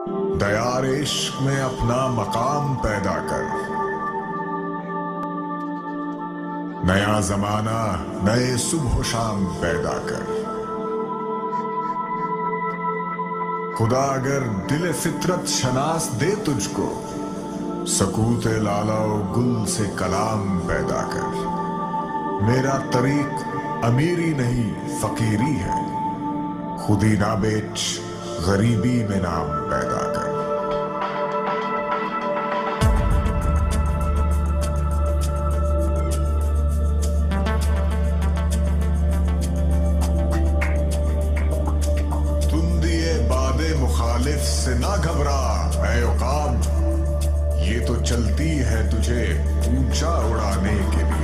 दयार इश्क में अपना मकाम पैदा कर। नया जमाना नए सुबह शाम पैदा कर। खुदा अगर दिल फितरत शनास दे तुझको, सकूत लाला गुल से कलाम पैदा कर। मेरा तरीक अमीरी नहीं फकीरी है, खुदी ना बेच गरीबी में नाम पैदा कर। तुम दिए बादे मुखालिफ से ना घबरा ऐ औकाम, ये तो चलती है तुझे ऊंचा उड़ाने के लिए।